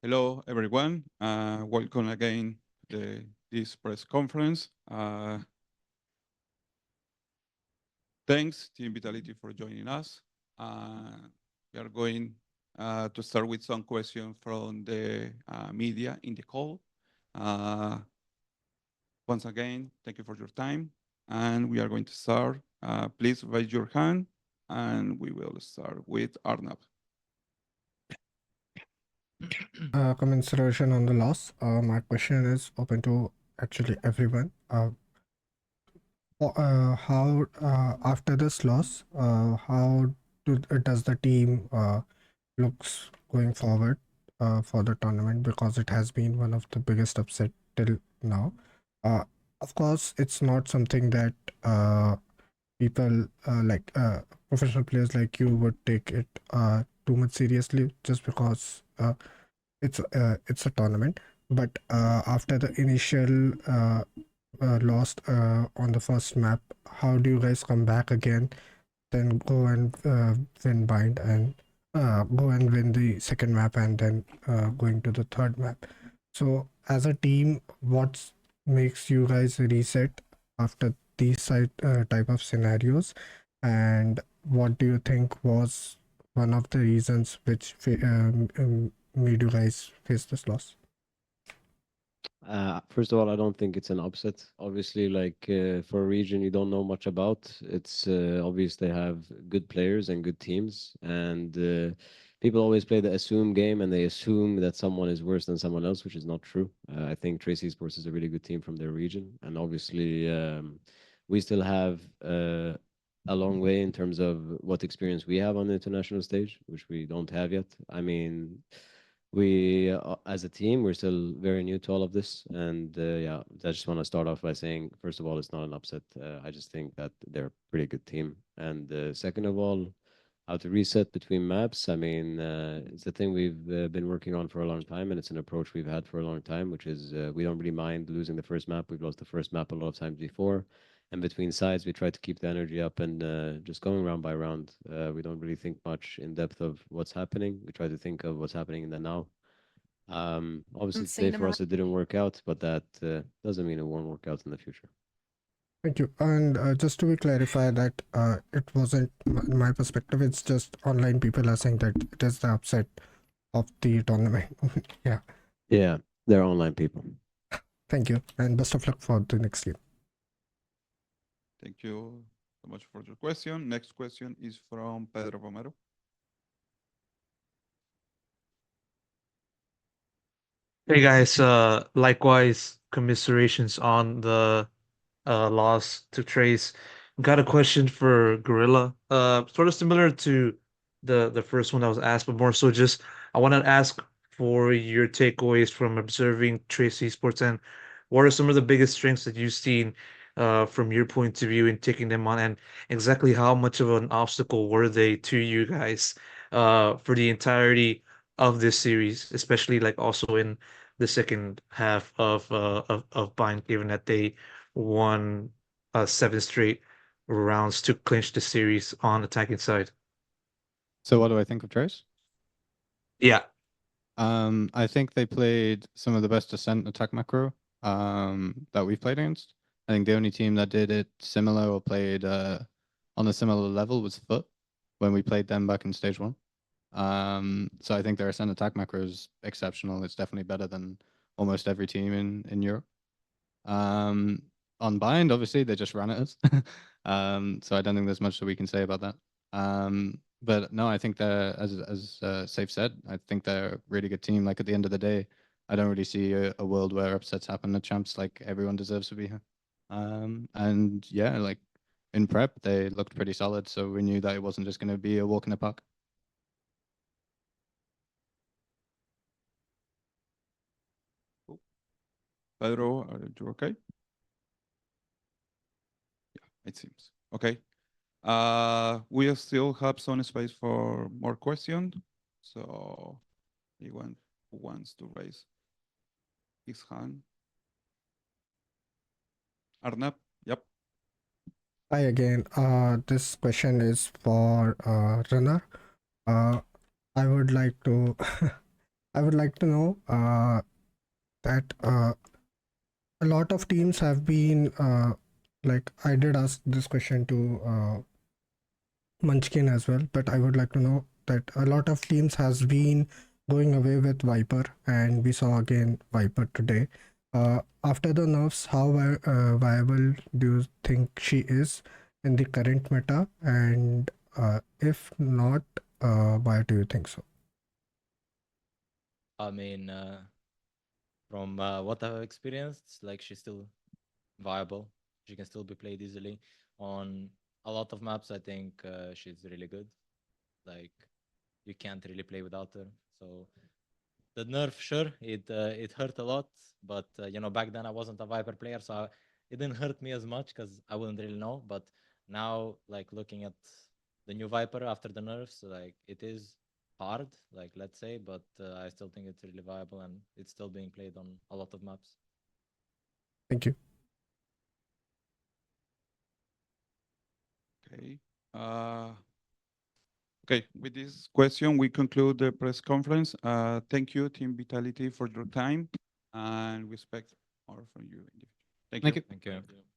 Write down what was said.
Hello, everyone. Welcome again to this press conference. Thanks, Team Vitality, for joining us. We are going to start with some questions from the media in the call. Once again, thank you for your time. And we are going to start. Please raise your hand, and we will start with Arnab. Commensuration on the loss. My question is open to actually everyone. How after this loss, does the team looks going forward for the tournament, because it has been one of the biggest upset till now. Uh, of course, it's not something that people professional players like you would take it too much seriously, just because it's a tournament. But after the initial lost on the first map, how do you guys come back again, then go and win bind, and go and win the second map, and then going to the third map? So as a team, what makes you guys reset after these type of scenarios, and what do you think was one of the reasons which made you guys face this loss? First of all, I don't think it's an upset. Obviously, for a region you don't know much about, it's obvious they have good players and good teams, and people always play the assume game, and they assume that someone is worse than someone else, which is not true. I think Trace Esports is a really good team from their region, and obviously we still have a long way in terms of what experience we have on the international stage, which we don't have yet. I mean, we as a team, we're still very new to all of this, and yeah, I just want to start off by saying, first of all, it's not an upset. I just think that they're a pretty good team, and second of all, how to reset between maps. I mean, it's the thing we've been working on for a long time, and it's an approach we've had for a long time, which is we don't really mind losing the first map. We've lost the first map a lot of times before, and between sides, we try to keep the energy up and just going round by round. We don't really think much in depth of what's happening. We try to think of what's happening in the now. Obviously, today for us it didn't work out, but that doesn't mean it won't work out in the future. Thank you. And just to be clarify that it wasn't my perspective, it's just online people are saying that it is the upset of the tournament. Yeah. Yeah, they're online people. Thank you. And best of luck for the next game. Thank you so much for your question. Next question is from Pedro Romero. Hey guys, likewise, commiserations on the loss to Trace. Got a question for Gorilla. Sort of similar to the first one that was asked, but more so just I want to ask for your takeaways from observing Trace Esports, and what are some of the biggest strengths that you've seen from your point of view in taking them on, and exactly how much of an obstacle were they to you guys for the entirety of this series, especially like also in the second half of Bind, given that they won seven straight rounds to clinch the series on attacking side. So what do I think of Trace? Yeah. I think they played some of the best Ascent attack macro that we've played against. I think the only team that did it similar or played on a similar level was Foot when we played them back in stage one. So I think their Ascent attack macro is exceptional. It's definitely better than almost every team in Europe. On Bind, obviously, they just ran at us. So I don't think there's much that we can say about that. But no, I think they're, as Safe said, I think they're a really good team. Like at the end of the day, I don't really see a world where upsets happen at champs. Like everyone deserves to be here. And yeah, like in prep, they looked pretty solid. So we knew that it wasn't just going to be a walk in the park. Cool. Pedro, are you okay? Yeah, it seems. Okay. We still have some space for more questions. So anyone who wants to raise his hand. Arnab, yep. Hi again. This question is for Runner. I would like to I would like to know that a lot of teams have been like I did ask this question to Munchkin as well, but I would like to know that a lot of teams has been going away with Viper, and we saw again Viper today. After the nerfs, how viable do you think she is in the current meta? And if not, why do you think so? I mean, from what I've experienced, like she's still viable. She can still be played easily on a lot of maps. I think she's really good. Like you can't really play without her. So the nerf, sure, it hurt a lot, but you know, back then I wasn't a Viper player, so it didn't hurt me as much because I wouldn't really know. But now, like looking at the new Viper after the nerfs, like it is hard, like let's say, but I still think it's really viable and it's still being played on a lot of maps. Thank you. Okay. Okay, with this question, we conclude the press conference. Thank you, Team Vitality, for your time, and we expect more from you in the future. Thank you. Thank you. Thank you.